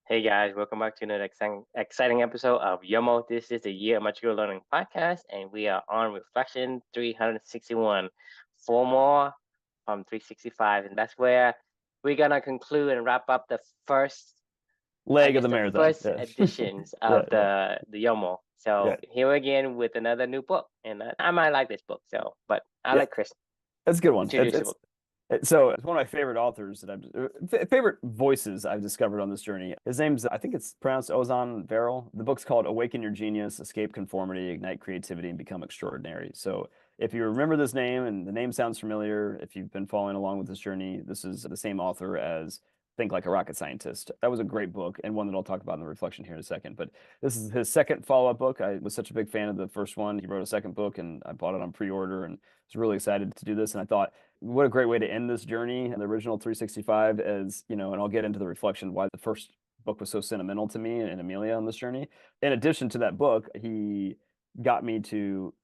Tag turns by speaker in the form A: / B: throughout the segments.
A: Hey guys, welcome back to another exciting episode of YOML. This is the Year of Mature Learning podcast, and we are on reflection 361. Four more from 365, and that's where we're gonna conclude and wrap up the first, I
B: Leg of
A: guess,
B: the
A: the
B: marathon.
A: first
B: Yeah.
A: editions
B: Yeah,
A: of
B: yeah,
A: the YOML.
B: yeah,
A: So here again with another new book, and I might like this book. So, but I
B: yeah.
A: like Chris
B: That's a good one.
A: introduce the book.
B: So it's one of my favorite authors that favorite voices I've discovered on this journey. His name's, I think it's pronounced Ozan Varol. The book's called Awaken Your Genius, Escape Conformity, Ignite Creativity, and Become Extraordinary. So if you remember this name and the name sounds familiar, if you've been following along with this journey, this is the same author as Think Like a Rocket Scientist. That was a great book and one that I'll talk about in the reflection here in a second. But this is his second follow-up book. I was such a big fan of the first one. He wrote a second book and I bought it on pre-order and was really excited to do this. And I thought, what a great way to end this journey. And the original 365 as, and I'll get into the reflection why the first book was so sentimental to me and Amelia on this journey. In addition to that book, he got me to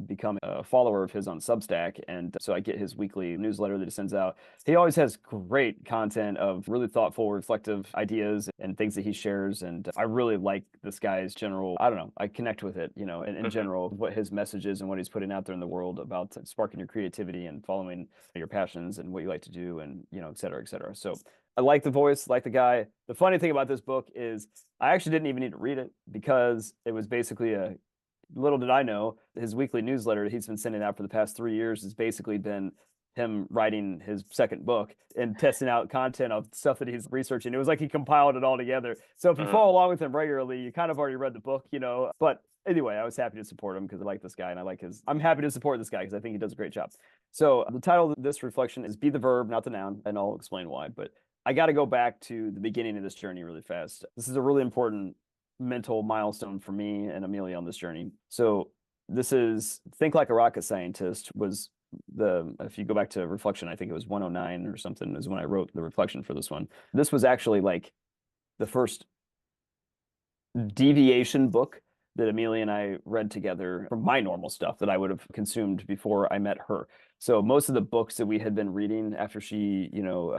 B: become a follower of his on Substack. And so I get his weekly newsletter that he sends out. He always has great content of really thoughtful, reflective ideas and things that he shares. And I really like this guy's general, I don't know, I connect with it, in
A: Hmm.
B: general, what his message is and what he's putting out there in the world about sparking your creativity and following your passions and what you like to do and, et cetera, et cetera. So I like the voice, like the guy. The funny thing about this book is I actually didn't even need to read it because it was basically little did I know, his weekly newsletter he's been sending out for the past 3 years has basically been him writing his second book and testing out content of stuff that he's researching. It was like he compiled it all together. So if you
A: Hmm.
B: follow along with him regularly, you kind of already read the book. But anyway, I was happy to support him because I like this guy and I'm happy to support this guy because I think he does a great job. So the title of this reflection is Be the Verb, Not the Noun, and I'll explain why. But I got to go back to the beginning of this journey really fast. This is a really important mental milestone for me and Amelia on this journey. So this is Think Like a Rocket Scientist was if you go back to reflection, I think it was 109 or something is when I wrote the reflection for this one. This was actually like the first deviation book that Amelia and I read together from my normal stuff that I would have consumed before I met her. So most of the books that we had been reading after she,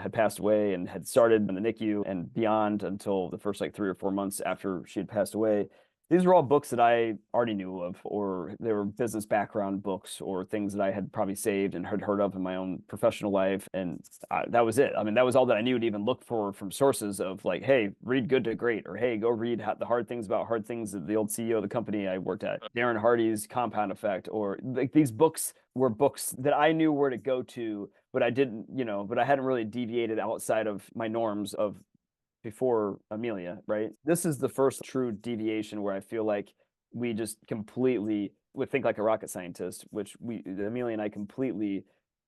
B: had passed away and had started in the NICU and beyond until the first like 3 or 4 months after she had passed away, these were all books that I already knew of, or they were business background books or things that I had probably saved and had heard of in my own professional life. And that was it. I mean, that was all that I knew to even look for from sources of like, hey, read Good to Great, or hey, go read The Hard Things About Hard Things, the old CEO of the company I worked at, Darren Hardy's Compound Effect, or like these books were books that I knew where to go to, but I didn't, but I hadn't really deviated outside of my norms of before Amelia, right? This is the first true deviation where I feel like we just completely would Think Like a Rocket Scientist, which Amelia and I completely,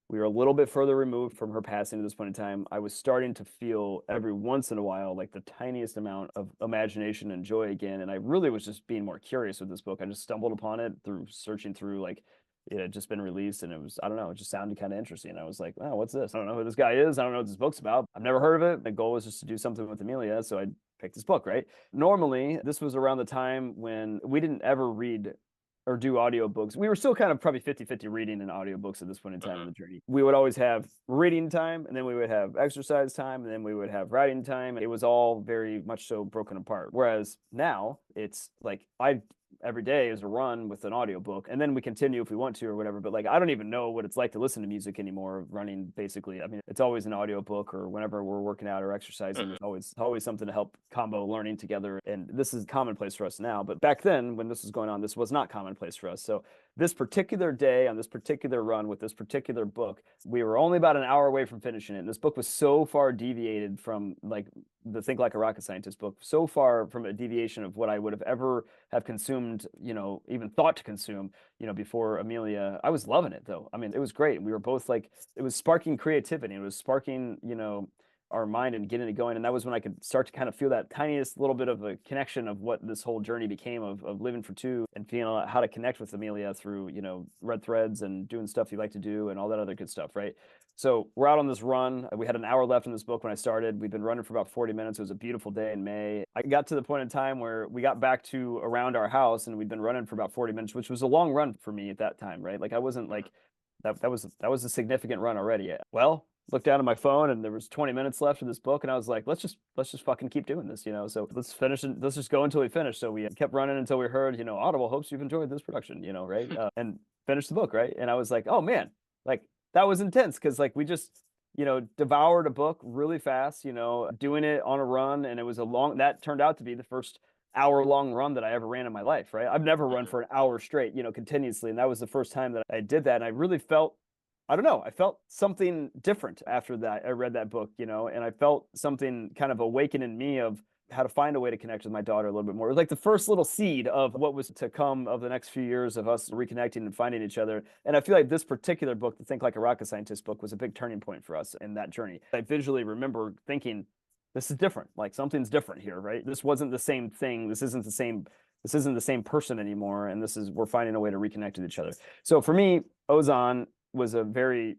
B: we were a little bit further removed from her passing at this point in time. I was starting to feel every once in a while like the tiniest amount of imagination and joy again. And I really was just being more curious with this book. I just stumbled upon it through searching through like it had just been released and it was, I don't know, it just sounded kind of interesting. I was like, oh, what's this? I don't know who this guy is. I don't know what this book's about. I've never heard of it. My goal was just to do something with Amelia. So I picked this book, right? Normally, this was around the time when we didn't ever read or do audiobooks. We were still kind of probably 50-50 reading and audiobooks at this point in time in the journey. We would always have reading time, and then we would have exercise time, and then we would have writing time. It was all very much so broken apart. Whereas now it's like every day is a run with an audiobook, and then we continue if we want to or whatever. But like I don't even know what it's like to listen to music anymore running. Basically, I mean, it's always an audiobook, or whenever we're working out or exercising,
A: Hmm.
B: there's always something to help combo learning together. And this is commonplace for us now, but back then when this was going on, this was not commonplace for us. So this particular day on this particular run with this particular book, we were only about an hour away from finishing it. And this book was so far deviated from like the Think Like a Rocket Scientist book, so far from a deviation of what I would have ever have consumed, even thought to consume, before Amelia. I was loving it though. I mean, it was great. We were both like, it was sparking creativity. It was sparking, our mind and getting it going. And that was when I could start to kind of feel that tiniest little bit of a connection of what this whole journey became of living for two and feeling how to connect with Amelia through, red threads and doing stuff you like to do and all that other good stuff, right? So we're out on this run. We had an hour left in this book when I started. We've been running for about 40 minutes. It was a beautiful day in May. I got to the point in time where we got back to around our house and we'd been running for about 40 minutes, which was a long run for me at that time, right? Like I wasn't like that was a significant run already. Well, looked down at my phone and there was 20 minutes left of this book, and I was like, let's just fucking keep doing this, you know. So let's finish it. Let's just go until we finish. So we kept running until we heard, you know, Audible hopes you've enjoyed this production, you know, right? And finished the book, right? And I was like, oh man, like that was intense because like we just, you know, devoured a book really fast, you know, doing it on a run, and it was that turned out to be the first hour-long run that I ever ran in my life, right? I've never run for an hour straight, you know, continuously, and that was the first time that I did that, and I really felt, I don't know, I felt something different after that. I read that book, you know, and I felt something kind of awaken in me of how to find a way to connect with my daughter a little bit more. It was like the first little seed of what was to come of the next few years of us reconnecting and finding each other. And I feel like this particular book, the Think Like a Rocket Scientist book, was a big turning point for us in that journey. I visually remember thinking, this is different. Like something's different here, right? This wasn't the same thing. This isn't the same person anymore. And we're finding a way to reconnect with each other. So for me, Ozan was a very,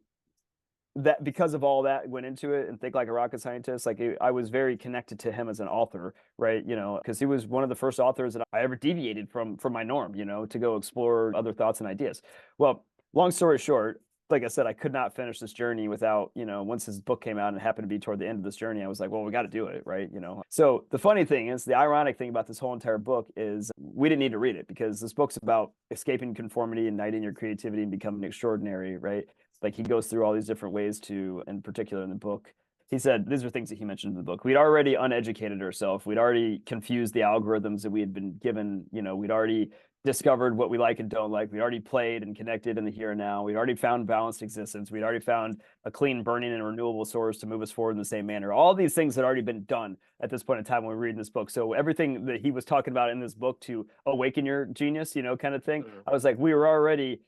B: that because of all that went into it, and Think Like a Rocket Scientist, like I was very connected to him as an author, right? You know, because he was one of the first authors that I ever deviated from my norm, you know, to go explore other thoughts and ideas. Well, long story short, like I said, I could not finish this journey without, you know, once his book came out and it happened to be toward the end of this journey, I was like, well, we got to do it, right? You know. So the funny thing is, the ironic thing about this whole entire book is we didn't need to read it because this book's about escaping conformity, igniting your creativity, and becoming extraordinary, right? Like he goes through all these different ways to, in particular in the book, he said, these are things that he mentioned in the book. We'd already uneducated ourselves. We'd already confused the algorithms that we had been given. You know, we'd already discovered what we like and don't like. We'd already played and connected in the here and now. We'd already found balanced existence. We'd already found a clean, burning, and renewable source to move us forward in the same manner. All these things had already been done at this point in time when we read this book. So everything that he was talking about in this book to awaken your genius, you know, kind of thing, I was like, we were already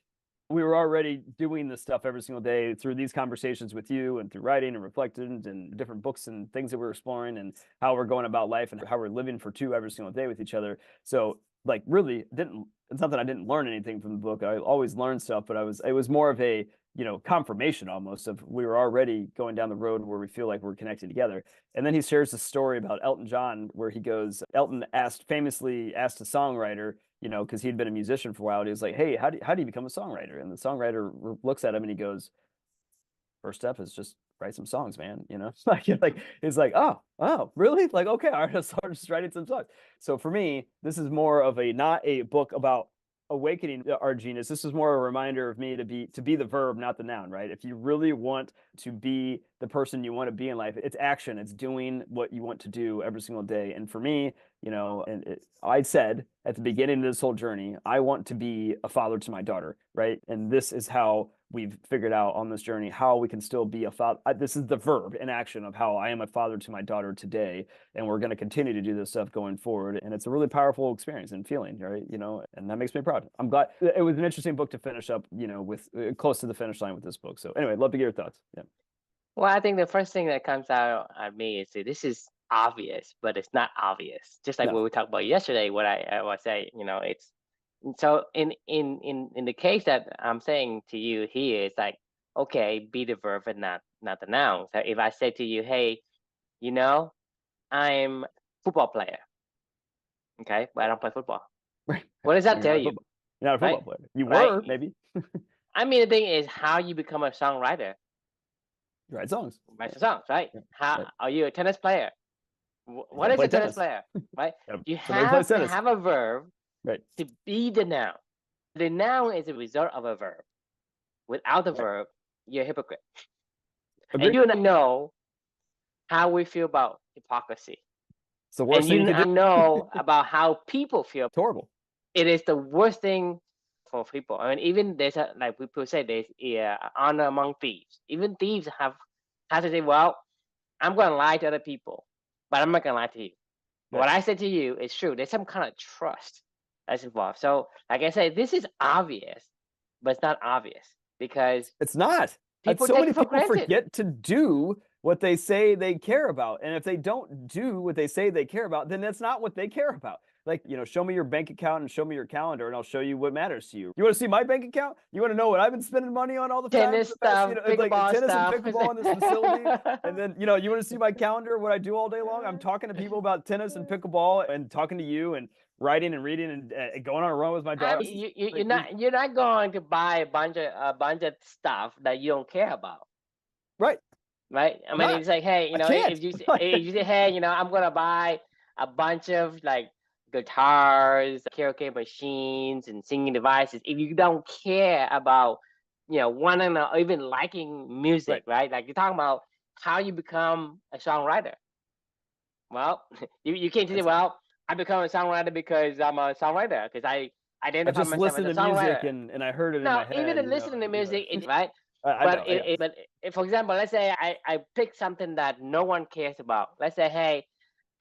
B: doing this stuff every single day through these conversations with you and through writing and reflecting and different books and things that we're exploring and how we're going about life and how we're living for two every single day with each other. So like really it's not that I didn't learn anything from the book. I always learned stuff, but it was more of a, you know, confirmation almost of we were already going down the road where we feel like we're connected together. And then he shares a story about Elton John where he goes, Elton famously asked a songwriter, you know, because he'd been a musician for a while. And he was like, hey, how do you become a songwriter? And the songwriter looks at him and he goes, first step is just write some songs, man. You know, like he's like, oh, really? Like, okay, all right, I'll start just writing some songs. So for me, this is more of not a book about awakening our genius. This is more a reminder of me to be the verb, not the noun, right? If you really want to be the person you want to be in life, it's action. It's doing what you want to do every single day. And for me, you know, I said at the beginning of this whole journey, I want to be a father to my daughter, right? And this is how we've figured out on this journey how we can still be a father. This is the verb in action of how I am a father to my daughter today. And we're going to continue to do this stuff going forward. And it's a really powerful experience and feeling, right? You know, and that makes me proud. I'm glad it was an interesting book to finish up, you know, with close to the finish line with this book. So anyway, love to get your thoughts. Yeah.
A: Well, I think the first thing that comes out at me is that this is obvious, but it's not obvious. Just like what we talked about yesterday, what I was saying, you know, it's so in the case that I'm saying to you here, it's like, okay, be the verb and not the noun. So if I say to you, hey, you know, I'm a football player, okay, but I don't play football.
B: Right.
A: What does that tell you?
B: You're not a football player. You were, maybe.
A: I mean, the thing is how you become a songwriter.
B: You write songs.
A: Write songs, right? How are you a tennis player? What is a tennis player, right? You have to have a verb to be the noun. The noun is a result of a verb. Without the verb, you're a hypocrite. And you and I know how we feel about hypocrisy.
B: It's the worst thing you can do.
A: Know about how people feel.
B: It's horrible.
A: It is the worst thing for people. I mean, even there's like people say there's honor among thieves. Even thieves have to say, well, I'm going to lie to other people, but I'm not going to lie to you. Yeah. What I said to you is true. There's some kind of trust that's involved. So, like I said, this is obvious, but it's not obvious because
B: it's not. So many people forget to do what they say they care about. And if they don't do what they say they care about, then that's not what they care about. Like, you know, show me your bank account and show me your calendar and I'll show you what matters to you. You want to see my bank account? You want to know what I've been spending money on all the time?
A: Tennis stuff,
B: you know, it's like tennis and pickleball in this facility. And then, you know, you want to see my calendar, what I do all day long? I'm talking to people about tennis and pickleball and talking to you and writing and reading and going on a run with my daughter.
A: You're not going to buy a bunch of stuff that you don't care about.
B: Right.
A: right? I mean,
B: Not.
A: it's like, hey,
B: I can't.
A: if you say, hey, I'm gonna buy a bunch of like guitars, karaoke machines, and singing devices. If you don't care about, wanting or even liking music, right? Like you're talking about how you become a songwriter. Well, you can't say,
B: That's,
A: well, I become a songwriter because I'm a songwriter because I
B: I
A: identify
B: just
A: myself as
B: listened
A: a
B: to music
A: songwriter.
B: and I heard it in
A: No,
B: my
A: even
B: head,
A: in listening to music, right?
B: I
A: But
B: know. Yeah.
A: if, for example, let's say I pick something that no one cares about. Let's say, hey,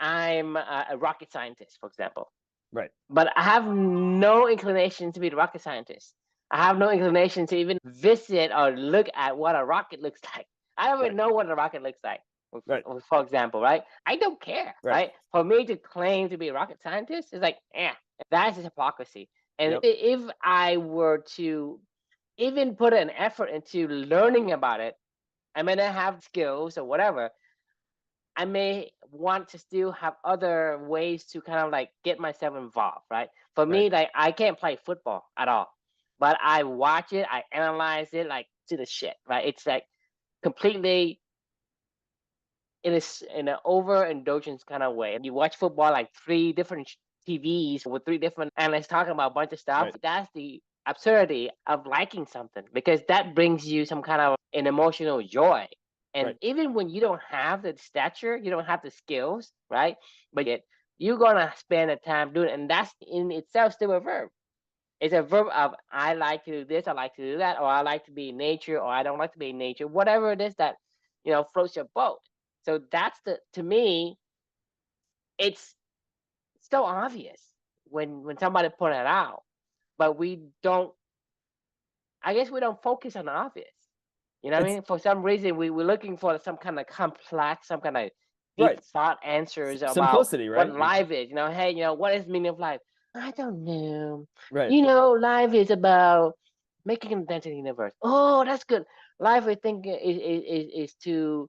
A: I'm a rocket scientist, for example.
B: Right.
A: But I have no inclination to be the rocket scientist. I have no inclination to even visit or look at what a rocket looks like. I don't even know what a rocket looks like.
B: Right.
A: For example, right? I don't care,
B: Right.
A: right? For me to claim to be a rocket scientist, it's like, that's just hypocrisy. And
B: Yep.
A: if I were to even put an effort into learning about it, I may not have skills or whatever. I may want to still have other ways to kind of like get myself involved, right? For
B: Right.
A: me, like I can't play football at all, but I watch it, I analyze it like to the shit, right? It's like completely in an overindulgence kind of way. You watch football like three different TVs with three different analysts talking about a bunch of stuff.
B: Right.
A: That's the absurdity of liking something because that brings you some kind of an emotional joy. And
B: Right.
A: even when you don't have the stature, you don't have the skills, right? But yet you're gonna spend the time doing it, and that's in itself still a verb. It's a verb of I like to do this, I like to do that, or I like to be in nature, or I don't like to be in nature, whatever it is that floats your boat. So that's to me, it's so obvious when somebody point it out, but we don't. I guess we don't focus on the obvious. You know what I
B: It's
A: mean? For some reason, we're looking for some kind of complex, some kind of deep
B: right.
A: thought answers about
B: Simplicity,
A: what
B: right?
A: life is. Hey, what is the meaning of life? I don't know.
B: Right.
A: Life is about making an dent in the universe. Oh, that's good. Life, I think, is to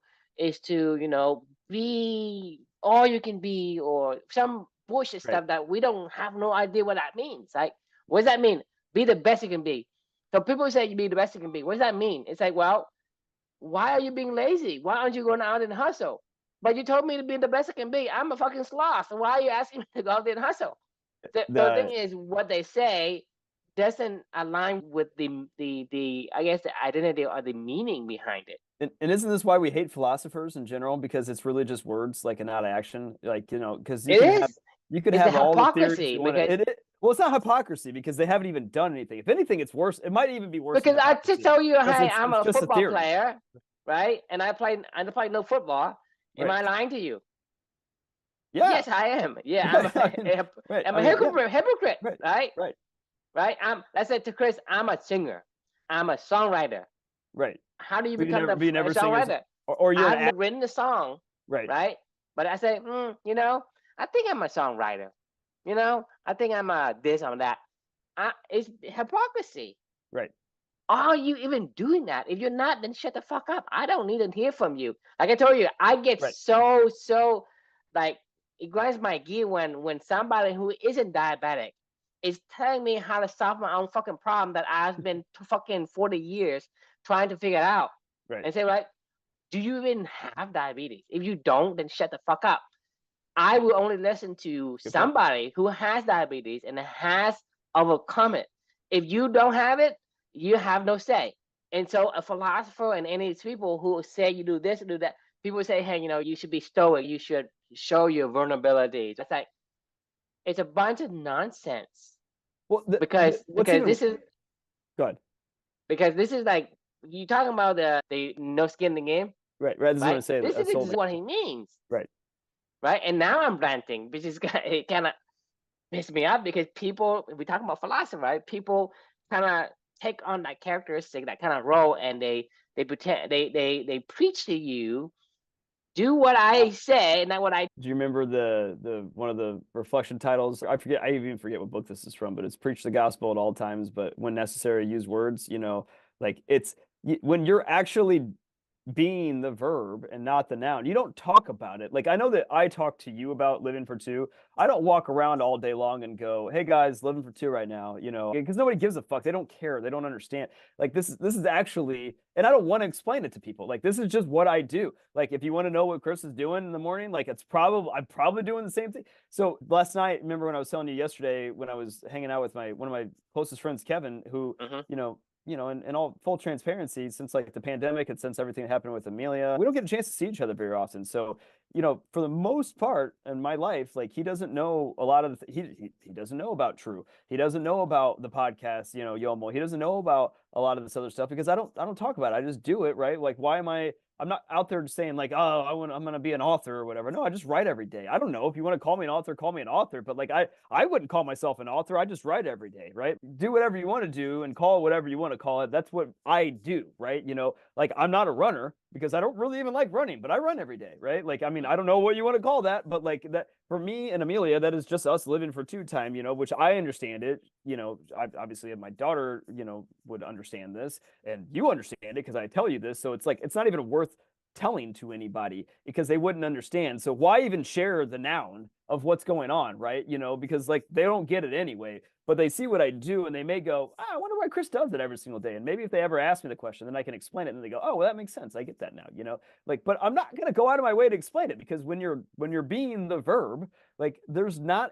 A: be all you can be, or some bullshit
B: Right.
A: stuff that we don't have no idea what that means. Like, what does that mean? Be the best you can be. So people say you be the best you can be. What does that mean? It's like, well, why are you being lazy? Why aren't you going out and hustle? But you told me to be the best I can be. I'm a fucking sloth. So why are you asking me to go out there and hustle? So the thing
B: The
A: is, what they say doesn't align with the I guess the identity or the meaning behind it.
B: and isn't this why we hate philosophers in general? Because it's really just words, like, and not action. Like, because
A: It is.
B: you could
A: It's the
B: have all the theories
A: hypocrisy
B: you want to.
A: because
B: Well, it's not hypocrisy because they haven't even done anything. If anything, it's worse. It might even be worse than
A: I just
B: hypocrisy
A: told you,
B: because
A: hey, I'm
B: it's
A: a
B: just a
A: football
B: theory.
A: player, right? And I play no football. Am
B: Right.
A: I lying to you?
B: Yeah.
A: Yes, I am. Yeah, I'm
B: Right.
A: a,
B: I mean, right.
A: I'm
B: I
A: a
B: mean, yeah.
A: hypocrite,
B: Right.
A: right?
B: Right.
A: Right. Let's say to Chris, I'm a singer. I'm a songwriter.
B: Right.
A: How do you
B: But
A: become
B: you
A: a
B: never sing
A: songwriter?
B: or
A: I
B: you're an
A: haven't
B: act.
A: written the song,
B: Right.
A: right? But I say, I think I'm a songwriter. I think I'm a this or that. It's hypocrisy.
B: Right.
A: Are you even doing that? If you're not, then shut the fuck up. I don't need to hear from you. Like I told you, I get
B: Right.
A: so like it grinds my gear when somebody who isn't diabetic is telling me how to solve my own fucking problem that I've been fucking 40 years trying to figure out.
B: Right.
A: And say, right, do you even have diabetes? If you don't, then shut the fuck up. I will only listen to
B: Good point.
A: somebody who has diabetes and has overcome it. If you don't have it, you have no say. And so a philosopher and any of these people who say you do this and do that, people say, hey, you should be stoic. You should show your vulnerabilities. It's like, it's a bunch of nonsense
B: Well,
A: because
B: what's even
A: this is
B: good.
A: because this is like you talking about the no skin in the game,
B: Right. Right. This is what
A: right?
B: I'm saying.
A: This is
B: Soul
A: exactly what he means,
B: Right.
A: right? And now I'm ranting, which is it kind of pissed me off because people, we talking about philosophy, right? People kind of take on that characteristic, that kind of role, and they pretend they preach to you, do what I say, not what I.
B: Do you remember the one of the reflection titles? I forget. I even forget what book this is from, but it's preach the gospel at all times, but when necessary, use words. Like when you're actually being the verb and not the noun. You don't talk about it. Like I know that I talk to you about living for two. I don't walk around all day long and go, "Hey guys, living for two right now," because nobody gives a fuck. They don't care. They don't understand. Like this is actually, and I don't want to explain it to people. Like this is just what I do. Like if you want to know what Chris is doing in the morning, like I'm probably doing the same thing. So last night, remember when I was telling you yesterday when I was hanging out with one of my closest friends, Kevin, who in all full transparency, since like the pandemic and since everything happened with Amelia, we don't get a chance to see each other very often. So, for the most part in my life, like he doesn't know a lot of he doesn't know about True. He doesn't know about the podcast, YOML. He doesn't know about a lot of this other stuff because I don't talk about it. I just do it, right? Like I'm not out there saying like, oh, I'm going to be an author or whatever. No, I just write every day. I don't know if you want to call me an author, call me an author. But like, I wouldn't call myself an author. I just write every day, right? Do whatever you want to do and call it whatever you want to call it. That's what I do, right? Like I'm not a runner because I don't really even like running, but I run every day, right? Like, I mean, I don't know what you want to call that, but like that for me and Amelia, that is just us living for two time, which I understand it. Obviously my daughter, would understand this and you understand it because I tell you this. So it's like, it's not even worth telling to anybody because they wouldn't understand. So why even share the noun of what's going on, right? Because like they don't get it anyway, but they see what I do and they may go, I wonder why Chris does it every single day. And maybe if they ever ask me the question, then I can explain it and they go, oh, well, that makes sense. I get that now, like, but I'm not going to go out of my way to explain it because when you're being the verb, like there's no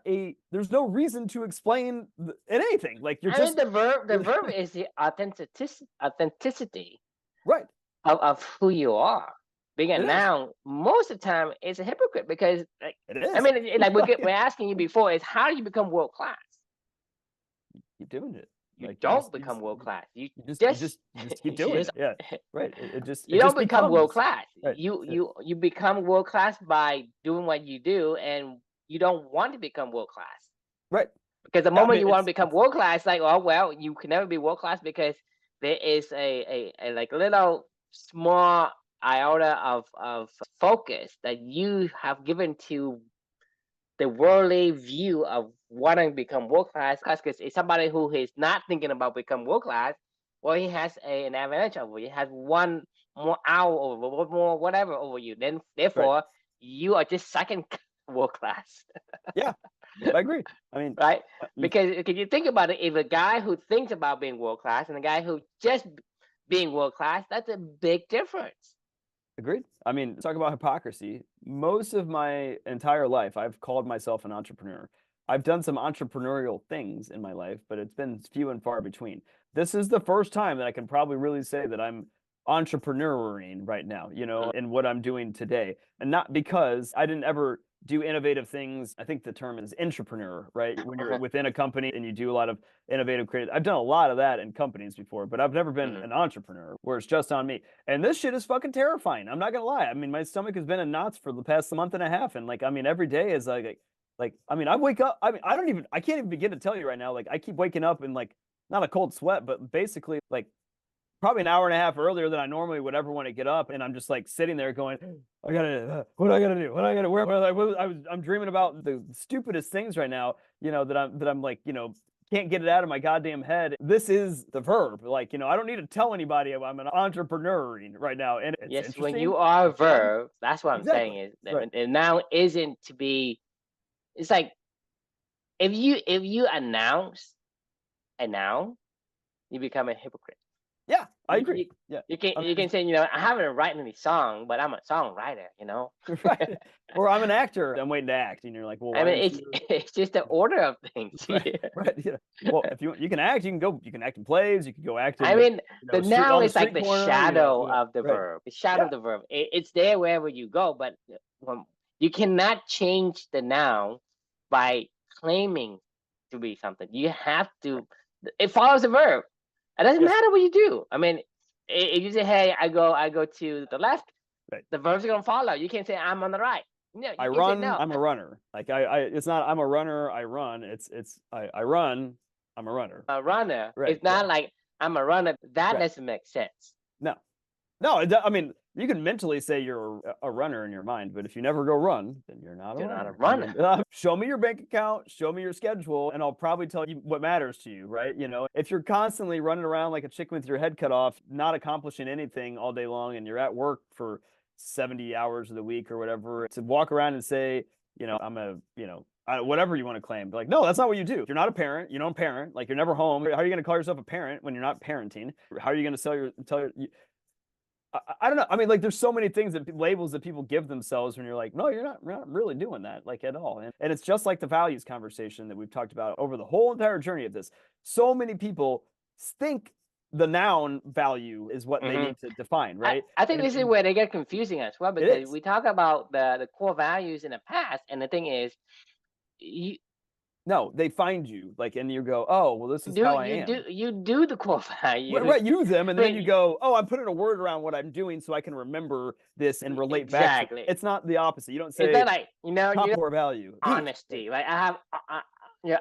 B: reason to explain anything. Like you're just
A: the verb is the authenticity
B: right
A: of who you are. Being a
B: It is.
A: noun, most of the time, is a hypocrite because, like,
B: It is.
A: I mean, like we're asking you before, is how do you become world class?
B: Keep doing it.
A: You
B: Like
A: don't become world class. You
B: just keep doing it. Yeah, right.
A: You don't become world class.
B: Right.
A: You become world class by doing what you do, and you don't want to become world class.
B: Right.
A: Because the moment you want to become world class, like, oh well, you can never be world class because there is a like little small iota of focus that you have given to the worldly view of wanting to become world class. Because it's somebody who is not thinking about become world class, well, he has an advantage over you. He has one more hour over, one more whatever over you. Then therefore, you are just second world class.
B: Yeah, I agree. I mean,
A: right? Because you think about it, if a guy who thinks about being world class and a guy who just being world class, that's a big difference.
B: Agreed. I mean, talk about hypocrisy. Most of my entire life, I've called myself an entrepreneur. I've done some entrepreneurial things in my life, but it's been few and far between. This is the first time that I can probably really say that I'm entrepreneuring right now, in what I'm doing today. And not because I didn't ever do innovative things. I think the term is intrapreneur, right? When you're within a company and you do a lot of innovative creative. I've done a lot of that in companies before, but I've never been an entrepreneur where it's just on me. And this shit is fucking terrifying. I'm not gonna lie. I mean, my stomach has been in knots for the past month and a half. And like, I mean, every day is like, I mean, I wake up, I mean, I can't even begin to tell you right now. Like I keep waking up in like, not a cold sweat, but basically like probably an hour and a half earlier than I normally would ever want to get up. And I'm just like sitting there going, what do I gotta do? What do I gotta wear? I'm dreaming about the stupidest things right now, that I'm like, can't get it out of my goddamn head. This is the verb. Like, I don't need to tell anybody I'm an entrepreneur right now. And it's
A: yes, when you are a verb, that's what I'm saying is that
B: right.
A: Now isn't to be, it's like, if you announce a noun, you become a hypocrite.
B: Yeah, I agree.
A: You can say, I haven't written any song, but I'm a songwriter,
B: Right. Or I'm an actor. I'm waiting to act, and you're like, well,
A: I mean, it's just the order of things.
B: Right. Yeah. Well, if you can act, you can act in plays. You can go act in.
A: I mean, the noun is like the shadow of the verb. The shadow of the verb. It's there wherever you go, but you cannot change the noun by claiming to be something. You have to. It follows the verb. It doesn't matter what you do. I mean, if you say, "Hey, I go to the left," the verbs are gonna follow. You can't say, "I'm on the right." No,
B: I run. No. I'm a runner. Like it's not. I'm a runner. I run. It's I run. I'm a runner.
A: A runner. Right. It's not like I'm a runner. That doesn't make sense.
B: No. I mean, You can mentally say you're a runner in your mind, but if you never go run, then you're not a
A: You're not a
B: runner. I
A: runner.
B: mean, show me your bank account, show me your schedule, and I'll probably tell you what matters to you, right? You know, if you're constantly running around like a chicken with your head cut off, not accomplishing anything all day long, and you're at work for 70 hours of the week or whatever, to walk around and say, you know, I'm a, you know, whatever you want to claim. But like, no, that's not what you do. You're not a parent. You don't parent. Like, you're never home. How are you going to call yourself a parent when you're not parenting? How are you going to tell your, I don't know. I mean, like, there's so many things that labels that people give themselves when you're like, no, you're not really doing that, like, at all. And it's just like the values conversation that we've talked about over the whole entire journey of this. So many people think the noun value is what they need to define, right?
A: I think
B: And
A: this is where they get confusing as well,
B: it
A: because
B: is.
A: we talk about the core values in the past, and the thing is, you
B: No, they find you, like, and you go, oh, well, this is how I am.
A: you do the core values.
B: Right, you use them, and
A: I
B: then you
A: mean,
B: go, oh, I'm putting a word around what I'm doing so I can remember this and relate back to it.
A: exactly.
B: It's not the opposite. You don't
A: It's
B: say
A: not like,
B: top
A: you
B: core value, heat. Like,
A: honesty. Like I have,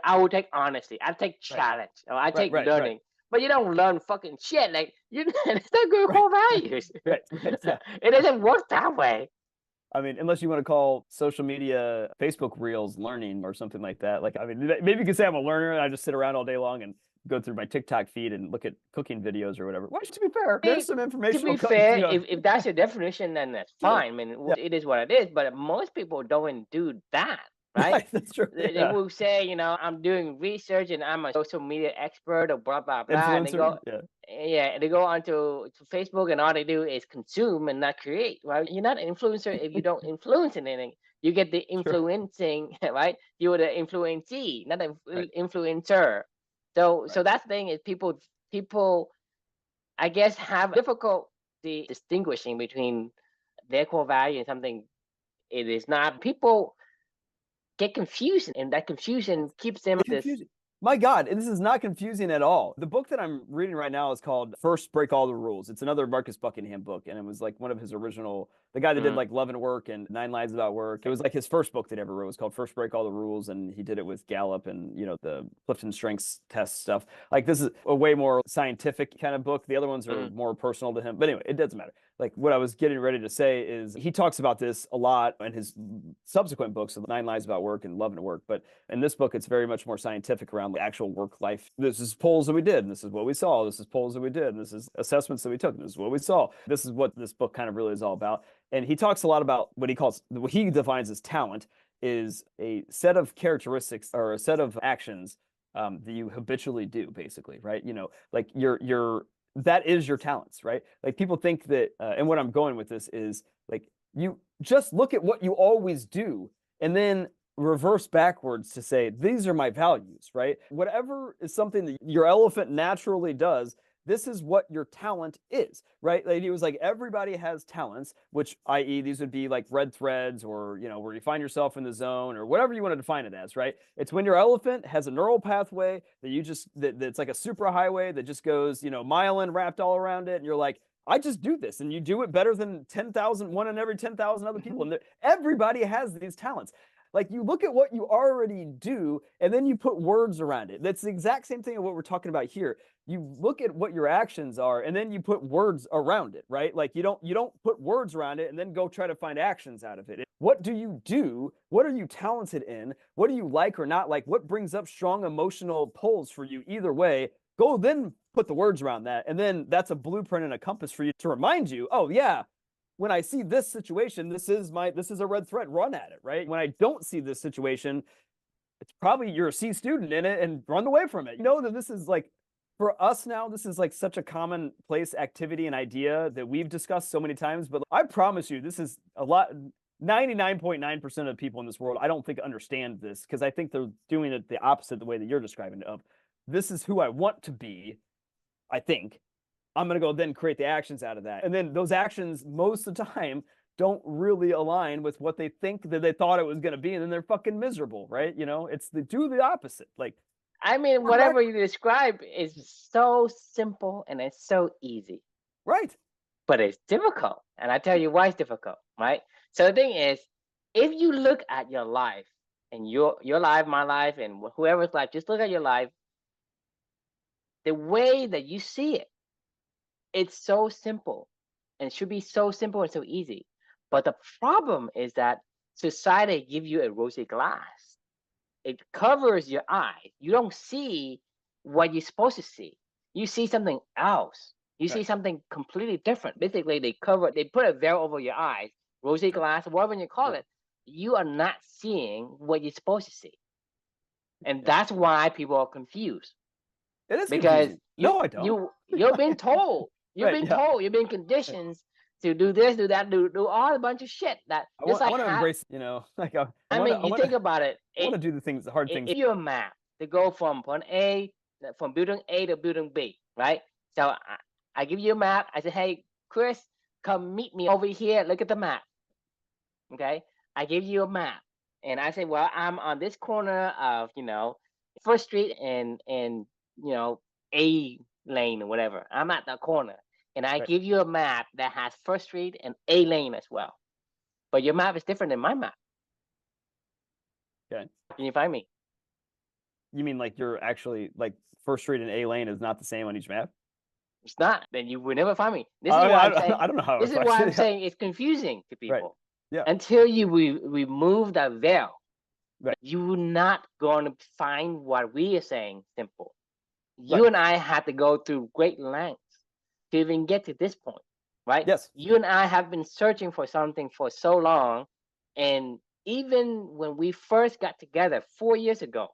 A: I will take honesty. I take
B: right,
A: challenge. Or I take
B: right.
A: learning. But you don't learn fucking shit. Like it's not good
B: Right,
A: core values.
B: right, yeah.
A: It doesn't work that way.
B: I mean, unless you want to call social media, Facebook Reels learning or something like that. Like, I mean, maybe you could say I'm a learner and I just sit around all day long and go through my TikTok feed and look at cooking videos or whatever. Which, to be fair, there's some
A: To be
B: informational,
A: fair,
B: you know,
A: if that's your definition, then that's
B: sure.
A: fine. I mean,
B: Yeah,
A: it is what it is. But most people don't do that, right?
B: right. That's true.
A: They
B: Yeah.
A: will say, I'm doing research and I'm a social media expert or blah blah blah, and they go,
B: Influencer. Yeah.
A: yeah, they go onto to Facebook and all they do is consume and not create. Right? You're not an influencer if you don't influence anything. You get the
B: Sure.
A: influencing, right? You're the influencee, not the
B: Right.
A: influencer. So
B: Right.
A: that thing is people I guess have difficulty distinguishing between their core value and something it is not. People get confused, and that confusion keeps them
B: It's
A: this.
B: confusing. My God, this is not confusing at all. The book that I'm reading right now is called First Break All the Rules. It's another Marcus Buckingham book, and it was like one of his original, the guy that did
A: Mm,
B: like Love and Work and Nine Lives About Work. It was like his first book that he ever wrote. It was called First Break All the Rules, and he did it with Gallup and, you know, the Clifton Strengths test stuff. Like, this is a way more scientific kind of book. The other ones are
A: mm,
B: more personal to him. But anyway, it doesn't matter. Like, what I was getting ready to say is he talks about this a lot in his subsequent books, of Nine Lives About Work and Love and Work. But in this book, it's very much more scientific around the actual work life. This is polls that we did, and this is what we saw. This is polls that we did, and this is assessments that we took, and this is what we saw. This is what this book kind of really is all about. And he talks a lot about what he defines as talent is a set of characteristics or a set of actions that you habitually do, basically, right? You know, like that is your talents, right? Like, people think that, and what I'm going with this is, like, you just look at what you always do and then reverse backwards to say, these are my values, right? Whatever is something that your elephant naturally does, this is what your talent is, right? Like, he was like, everybody has talents, which, i.e., these would be like red threads, or, you know, where you find yourself in the zone, or whatever you want to define it as, right? It's when your elephant has a neural pathway that's like a superhighway that just goes, you know, myelin wrapped all around it, and you're like, I just do this, and you do it better than 10,000, one in every 10,000 other people. And everybody has these talents. Like, you look at what you already do, and then you put words around it. That's the exact same thing of what we're talking about here. You look at what your actions are, and then you put words around it, right? Like, you don't put words around it and then go try to find actions out of it. What do you do? What are you talented in? What do you like or not like? What brings up strong emotional pulls for you either way? Go then put the words around that. And then that's a blueprint and a compass for you to remind you, oh yeah, when I see this situation, this is a red thread, run at it, right? When I don't see this situation, it's probably you're a C student in it and run away from it. You know that this is like, for us now, this is like such a commonplace activity and idea that we've discussed so many times, but I promise you, this is a lot. 99.9% of people in this world, I don't think, understand this, because I think they're doing it the opposite the way that you're describing it, of this is who I want to be, I think. I'm going to go then create the actions out of that. And then those actions, most of the time, don't really align with what they think that they thought it was going to be. And then they're fucking miserable, right? You know, they do the opposite. Like,
A: I mean, whatever you describe is so simple and it's so easy,
B: right.
A: but it's difficult. And I tell you why it's difficult, right? So the thing is, if you look at your life, and your life, my life, and whoever's life, just look at your life, the way that you see it, it's so simple. and it should be so simple and so easy. But the problem is that society give you a rosy glass. It covers your eyes. You don't see what you're supposed to see. You see something else. You see something completely different. Basically, they put a veil over your eyes, rosy glass, whatever you call it. You are not seeing what you're supposed to see. And that's why people are confused.
B: It is
A: because
B: confusing. No, I don't.
A: you've been told, you've been conditioned to do this, do that, do all a bunch of shit that
B: I want to embrace, like
A: you think about it.
B: I want to do the hard things.
A: If you're a map to go from building A to building B, right? So I give you a map. I say, hey, Chris, come meet me over here. Look at the map. Okay, I give you a map, and I say, well, I'm on this corner of First Street and A lane or whatever. I'm at the corner, and I give you a map that has First Street and A lane as well. But your map is different than my map.
B: Okay.
A: Can you find me?
B: You mean like you're actually like First Street and A lane is not the same on each map?
A: It's not. Then you will never find me. This is why I'm saying.
B: I don't know how.
A: This is why I'm saying it's confusing to people.
B: Right. Yeah.
A: Until you remove that veil,
B: right.
A: You're not going to find what we are saying simple. You and I had to go through great lengths to even get to this point, right?
B: Yes.
A: You and I have been searching for something for so long, and even when we first got together 4 years ago,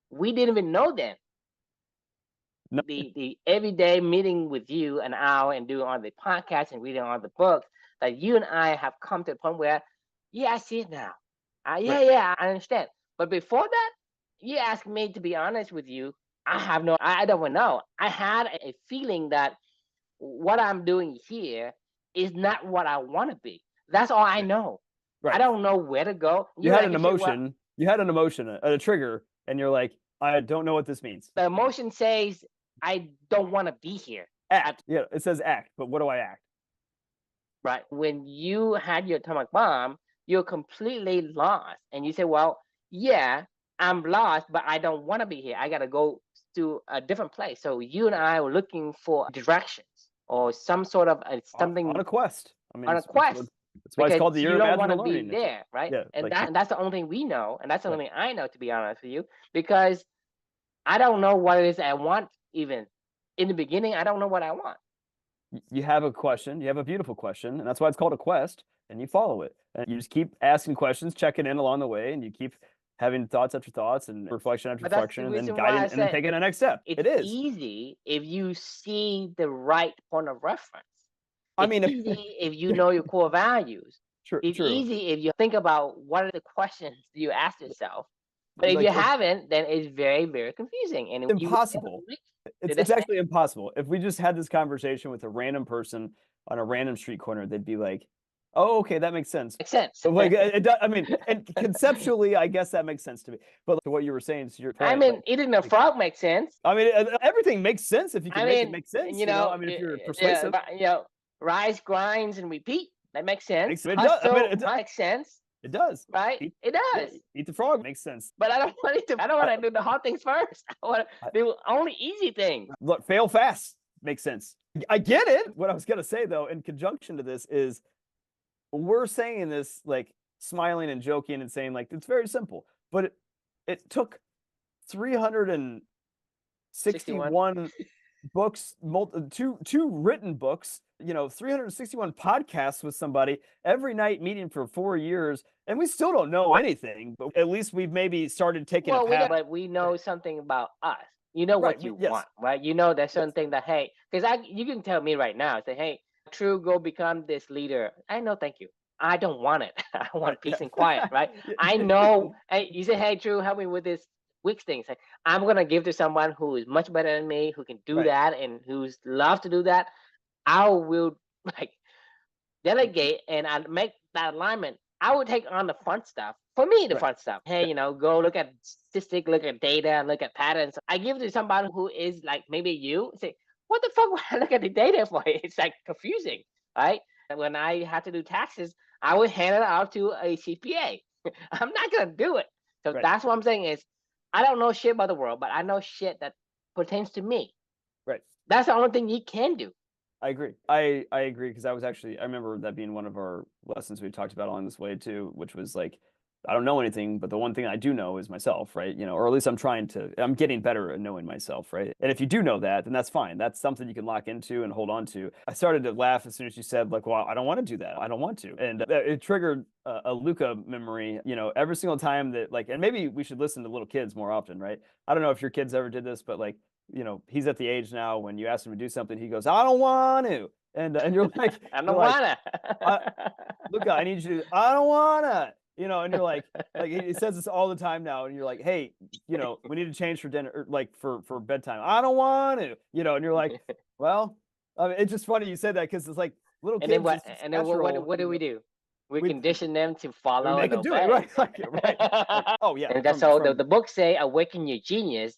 A: we didn't even know then. No. The everyday meeting with you an hour and doing all the podcasts and reading all the books, that you and I have come to the point where, I see it now. I understand. But before that, you asked me to be honest with you. I don't know. I had a feeling that what I'm doing here is not what I want to be. That's all I know. Right. I don't know where to go.
B: You had an emotion. You had an emotion, a trigger, and you're like, I don't know what this means.
A: The emotion says, I don't want to be here.
B: Act. Yeah, it says act, but what do I act?
A: Right. When you had your atomic bomb, you're completely lost. And you say, well, yeah, I'm lost, but I don't want to be here. I got to go to a different place. So you and I were looking for directions or some sort of something.
B: On a quest.
A: On a quest.
B: That's why it's called the
A: year
B: of
A: you don't want to
B: learning.
A: be there, right? Yeah, and that's the only thing we know. And that's the only thing I know, to be honest with you, because I don't know what it is I want. Even in the beginning, I don't know what I want.
B: You have a question. You have a beautiful question. And that's why it's called a quest. And you follow it. And you just keep asking questions, checking in along the way. And you keep having thoughts after thoughts and reflection after reflection, and then guiding and then taking the next step.
A: It is easy if you see the right point of reference. It's easy if you know your core values. It's easy if you think about what are the questions you ask yourself. But if you haven't, then it's very, very confusing. And
B: impossible. It's actually impossible. If we just had this conversation with a random person on a random street corner, they'd be like, oh, okay, that makes sense.
A: Makes sense.
B: So like, it does, I mean, and conceptually, I guess that makes sense to me. But what you were saying to your point,
A: I mean, eating a frog makes sense.
B: I mean, everything makes sense if you can make it make sense. I mean, if you're persuasive.
A: Rise, grinds, and repeat. That makes sense.
B: It does.
A: It makes sense.
B: It does.
A: Right? It does.
B: Eat the frog makes sense.
A: But I don't want to do the hard things first. I want to do only easy things.
B: Look, fail fast makes sense. I get it. What I was going to say, though, in conjunction to this is we're saying this like smiling and joking and saying like it's very simple. But it took 361 books, two written books, 361 podcasts with somebody every night, meeting for 4 years, and we still don't know anything. But at least we've maybe started taking a path.
A: But we know something about us. You know what you want, right? You know there's certain thing that, hey, because you can tell me right now, say, hey, True, go become this leader. I know, thank you. I don't want it. I want peace and quiet, right? I know. Hey, you say, hey, True, help me with this Wix thing. Say, I'm gonna give to someone who is much better than me, who can do that, and who's love to do that. I will like delegate, and I make that alignment. I would take on the fun stuff. For me, the fun stuff. Hey, go look at statistics, look at data, look at patterns. I give it to somebody who is like maybe you. Say, what the fuck would I look at the data for? It's like confusing, right? When I had to do taxes, I would hand it out to a CPA. I'm not gonna do it. So that's what I'm saying is, I don't know shit about the world, but I know shit that pertains to me.
B: Right.
A: That's the only thing you can do.
B: I agree. I agree because I remember that being one of our lessons we talked about along this way too, which was like, I don't know anything, but the one thing I do know is myself, right? Or at least I'm getting better at knowing myself, right? And if you do know that, then that's fine. That's something you can lock into and hold on to. I started to laugh as soon as you said, like, well, I don't want to do that. I don't want to. And it triggered a Luca memory, every single time that, like, and maybe we should listen to little kids more often, right? I don't know if your kids ever did this, but like, he's at the age now when you ask him to do something, he goes, I don't want to. And you're like,
A: I don't wanna.
B: Luca, I need you to, I don't wanna, and you're like he says this all the time now, and you're like, hey, we need to change for dinner, or like for bedtime. I don't want to, and you're like, well, I mean, it's just funny you said that because it's like little
A: And then
B: kids,
A: what?
B: it's
A: And then
B: natural,
A: what do we do? We
B: we
A: condition them to
B: we
A: follow
B: make
A: and
B: them do it,
A: obey.
B: right? Like, right. Like, oh yeah,
A: And that's how the book say, "Awaken your genius."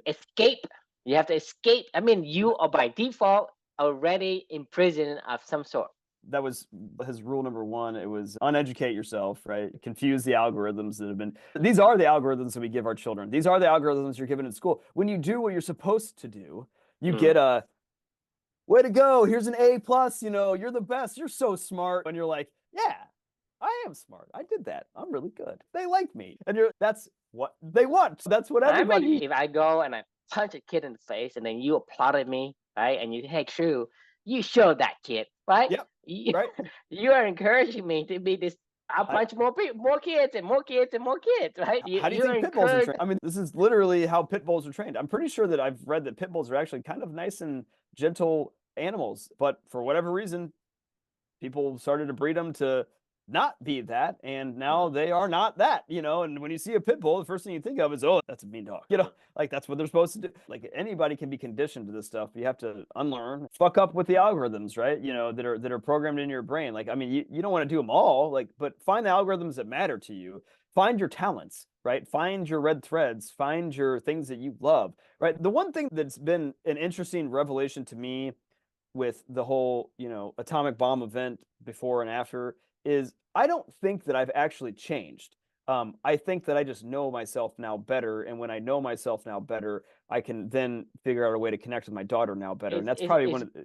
A: Escape. You have to escape. I mean, you are by default already in prison of some sort.
B: That was his rule number one. It was uneducate yourself, right? Confuse the algorithms that have been. These are the algorithms that we give our children. These are the algorithms you're given in school. When you do what you're supposed to do, you get a way to go. Here's an A plus. You're the best. You're so smart. And you're like, yeah, I am smart. I did that. I'm really good. They like me. And that's what they want. That's what everybody.
A: If I go and I punch a kid in the face and then you applauded me, right? And you, hey, true, you showed that kid, right?
B: Yep. Right.
A: You are encouraging me to be this. I'll punch more people, more kids, and more kids, and more kids, right?
B: How do you think pit bulls are trained? I mean, this is literally how pit bulls are trained. I'm pretty sure that I've read that pit bulls are actually kind of nice and gentle animals, but for whatever reason, people started to breed them to not be that, and now they are not that, and when you see a pit bull, the first thing you think of is, oh, that's a mean dog, like that's what they're supposed to do. Like anybody can be conditioned to this stuff. You have to unlearn, fuck up with the algorithms, right? That are programmed in your brain. Like, I mean, you don't want to do them all, like, but find the algorithms that matter to you. Find your talents, right? Find your red threads, find your things that you love, right? The one thing that's been an interesting revelation to me with the whole, atomic bomb event before and after is I don't think that I've actually changed. I think that I just know myself now better. And when I know myself now better, I can then figure out a way to connect with my daughter now better. And that's probably one of the.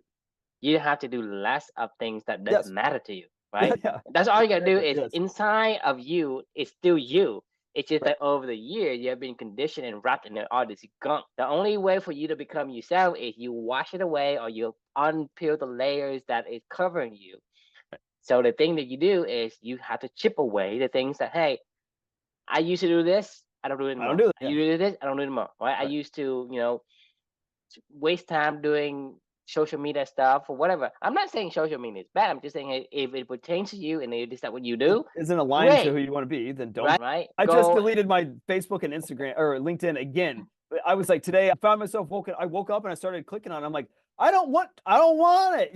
A: You have to do less of things that doesn't
B: Yes.
A: matter to you, right?
B: Yeah.
A: That's all you gotta do is
B: Yes.
A: inside of you is still you. It's just
B: Right.
A: that over the year you have been conditioned and wrapped in all this gunk. The only way for you to become yourself is you wash it away or you unpeel the layers that is covering you. So the thing that you do is you have to chip away the things that, hey, I used to do this, I don't do it anymore.
B: I don't do it.
A: You do this, I don't do it anymore. Right? I used to, waste time doing social media stuff or whatever. I'm not saying social media is bad. I'm just saying, hey, if it pertains to you and is that what you do,
B: isn't aligned to who you want to be, then don't.
A: Right?
B: I just deleted my Facebook and Instagram or LinkedIn again. I was like, today I found myself I woke up and I started clicking on it. I'm like, I don't want it. I don't want it.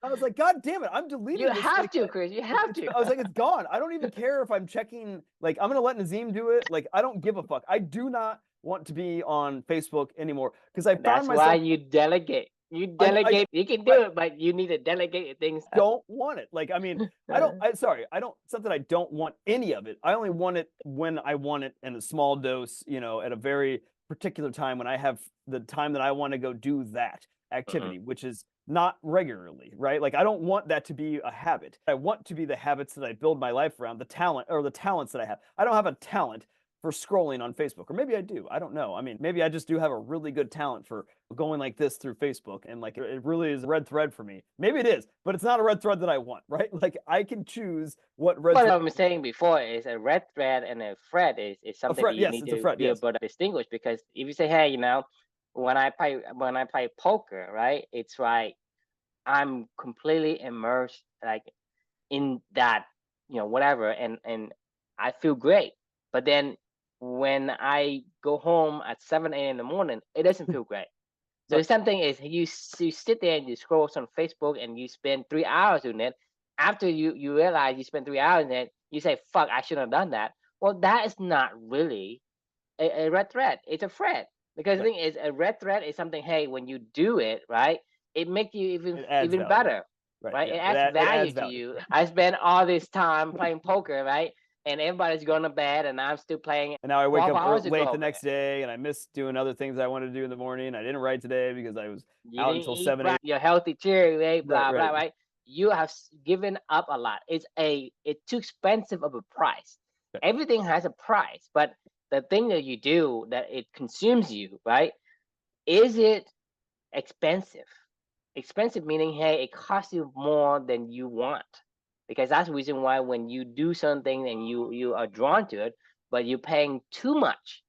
B: I was like, God damn it, I'm deleting
A: You
B: this.
A: have to, Chris. You have to.
B: I was like, it's gone. I don't even care if I'm checking. Like, I'm gonna let Nazim do it. Like, I don't give a fuck. I do not want to be on Facebook anymore because I found myself.
A: That's why you delegate. You delegate. You can do it, but you need to delegate things.
B: Don't want it. Like, I mean, I don't. It's not that I don't want any of it. I only want it when I want it in a small dose. At a very particular time when I have the time that I want to go do that activity, which is not regularly, right? Like, I don't want that to be a habit. I want to be the habits that I build my life around, the talents that I have. I don't have a talent for scrolling on Facebook, or maybe I do. I don't know. I mean, maybe I just do have a really good talent for going like this through Facebook, and like it really is a red thread for me. Maybe it is, but it's not a red thread that I want, right? Like, I can choose what red.
A: What I'm saying before is a red thread and a thread is something that you need to be able to distinguish, because if you say, hey, when I play poker, right? It's like I'm completely immersed like in that, whatever, and I feel great. But then when I go home at 7 a.m. in the morning, it doesn't feel great. So something is you sit there and you scroll on Facebook and you spend 3 hours doing it. After you realize you spent 3 hours in it, you say, fuck, I shouldn't have done that. Well, that is not really a red thread. It's a thread. Because the thing is, a red thread is something, hey, when you do it, right, it makes you even better. Right? It adds value to you. I spent all this time playing poker, right? and everybody's going to bed, and I'm still playing
B: And now I wake
A: 12
B: up
A: hours
B: late
A: ago,
B: the next day, and I miss doing other things I wanted to do in the morning. I didn't write today because I was
A: you
B: out
A: didn't
B: until
A: eat
B: 7,
A: right,
B: 8.
A: your healthy cheer, right?
B: Right,
A: Blah blah,
B: right.
A: right? You have given up a lot. It's too expensive of a price.
B: Right.
A: Everything has a price, but the thing that you do that it consumes you, right? Is it expensive? Expensive meaning, hey, it costs you more than you want, because that's the reason why when you do something and you are drawn to it, but you're paying too much,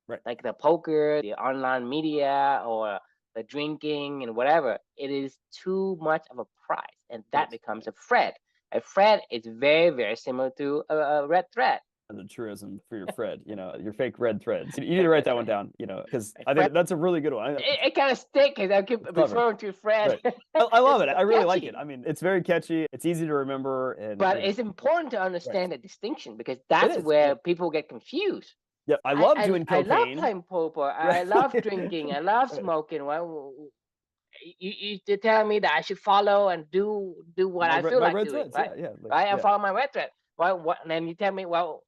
B: Right.
A: like the poker, the online media, or the drinking and whatever, it is too much of a price, and that becomes a threat. A threat is very, very similar to a red thread.
B: The truism for your Fred, your fake red threads. You need to write that one down, because I think that's a really good one.
A: It kind of sticks because I keep
B: Clever.
A: referring to Fred.
B: Right. I love it. I really like
A: Catchy.
B: it. I mean, it's very catchy. It's easy to remember, and
A: But it's important to understand the distinction, because
B: it
A: that's
B: is.
A: where people get confused.
B: Yeah, I love doing
A: I love
B: cocaine.
A: playing poker. I
B: Right.
A: love drinking. I love smoking. Well, you're telling me that I should follow and do what I feel
B: my
A: like
B: red
A: doing,
B: threads.
A: right?
B: Yeah,
A: Right? I
B: yeah.
A: follow my red thread. Well, what? And then you tell me, well,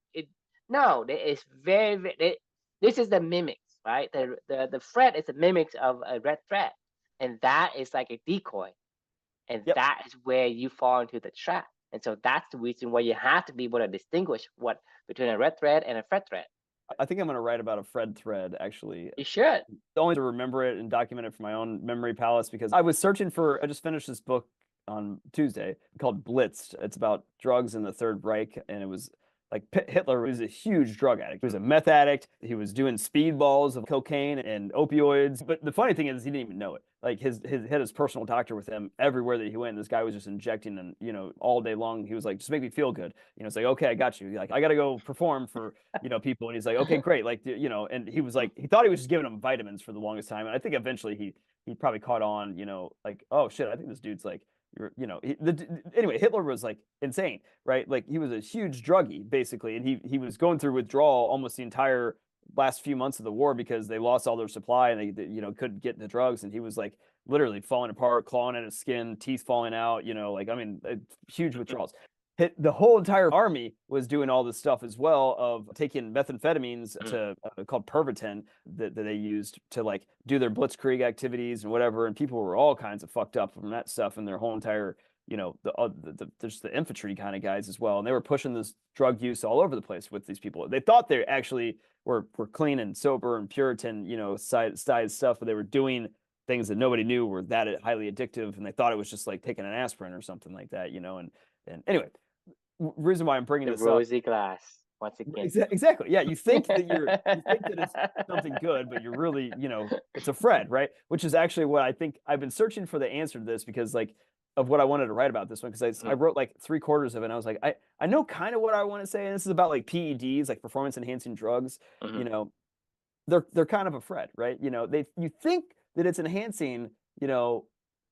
A: no, it's very, this is the mimics, right? The thread is the mimics of a red thread, and that is like a decoy, and
B: Yep.
A: that is where you fall into the trap. And so that's the reason why you have to be able to distinguish what between a red thread and a thread thread.
B: I think I'm going to write about a Fred thread, actually.
A: You should.
B: Only to remember it and document it for my own memory palace, because I was searching I just finished this book on Tuesday called Blitzed. It's about drugs in the Third Reich, and it was like Hitler was a huge drug addict. He was a meth addict. He was doing speedballs of cocaine and opioids. But the funny thing is, he didn't even know it. Like he had his personal doctor with him everywhere that he went. This guy was just injecting, and all day long. He was like, just make me feel good. It's like, okay, I got you. Like, I got to go perform for people. And he's like, okay, great. Like, and he was like, he thought he was just giving him vitamins for the longest time. And I think eventually he probably caught on. Like, oh shit, I think this dude's like, anyway, Hitler was like insane, right? Like, he was a huge druggie basically, and he was going through withdrawal almost the entire last few months of the war because they lost all their supply, and they couldn't get the drugs, and he was like literally falling apart, clawing at his skin, teeth falling out, like, I mean, huge withdrawals. The whole entire army was doing all this stuff as well, of taking methamphetamines to called Pervitin that they used to like do their blitzkrieg activities and whatever, and people were all kinds of fucked up from that stuff, and their whole entire there's the infantry kind of guys as well, and they were pushing this drug use all over the place with these people. They thought they actually were clean and sober and Puritan, side stuff, but they were doing things that nobody knew were that highly addictive, and they thought it was just like taking an aspirin or something like that, and anyway, reason why I'm bringing this up.
A: The rosy glass once again.
B: Exactly. Yeah, you think that it's something good, but you're really, it's a Fred, right? Which is actually what I think. I've been searching for the answer to this because like of what I wanted to write about this one, because I wrote like 3/4 of it, and I was like, I know kind of what I want to say, and this is about like PEDs, like performance enhancing drugs. They're kind of a Fred, right? You think that it's enhancing,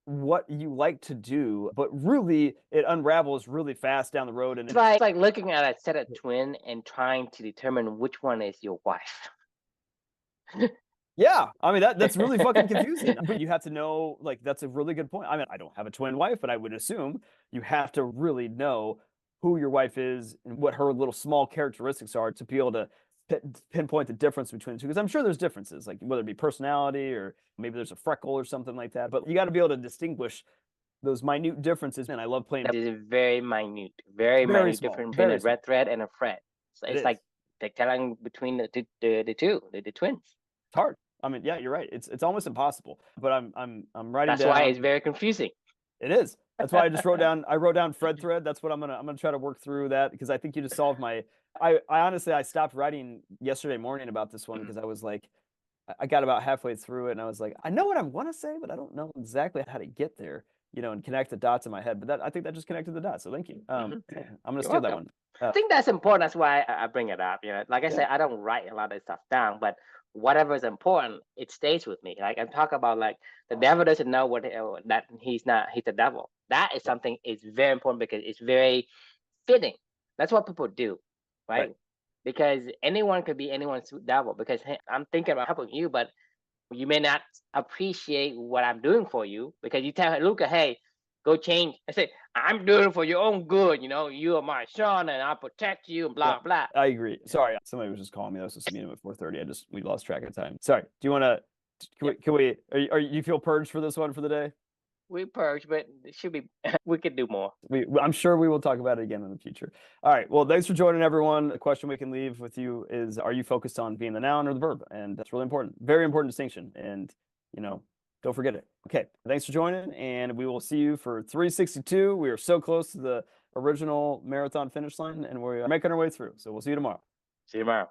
B: what you like to do, but really it unravels really fast down the road. And
A: it's like looking at a set of twin and trying to determine which one is your wife.
B: Yeah, I mean that's really fucking confusing. But you have to know, like, that's a really good point. I mean, I don't have a twin wife, but I would assume you have to really know who your wife is and what her little small characteristics are to be able to pinpoint the difference between the two, because I'm sure there's differences, like whether it be personality or maybe there's a freckle or something like that, but you got to be able to distinguish those minute differences. And I love playing.
A: It is very minute difference between a red thread and a Fred. So it's like telling between the two, the twins.
B: It's hard. I mean, yeah, you're right. It's almost impossible. But I'm writing.
A: That's why it's very confusing.
B: It is. That's why I just wrote down Fred thread. That's what I'm gonna try to work through that, because I think you just solved my. I honestly, I stopped writing yesterday morning about this one because I was like, I got about halfway through it and I was like, I know what I want to say, but I don't know exactly how to get there, and connect the dots in my head. But I think that just connected the dots. So thank you. I'm gonna steal that one.
A: I think that's important. That's why I bring it up. Like I said, I don't write a lot of stuff down, but whatever is important, it stays with me. Like I'm talking about, like the devil doesn't know that he's the devil. That is something is very important because it's very fitting. That's what people do, right? Because anyone could be anyone's devil. Because hey, I'm thinking about helping you, but you may not appreciate what I'm doing for you because you tell Luca, hey, Go change. I said, I'm doing it for your own good. You are my son, and I'll protect you. And blah blah.
B: I agree. Sorry, somebody was just calling me. I was supposed to meet him at 4:30. We lost track of time. Sorry. Do you want to? Can we? Are you feel purged for this one for the day?
A: We purged, but it should be. We could do more.
B: I'm sure we will talk about it again in the future. All right. Well, thanks for joining, everyone. The question we can leave with you is: are you focused on being the noun or the verb? And that's really important. Very important distinction. And don't forget it. Okay. Thanks for joining, and we will see you for 362. We are so close to the original marathon finish line, and we're making our way through. So we'll see you tomorrow.
A: See you tomorrow.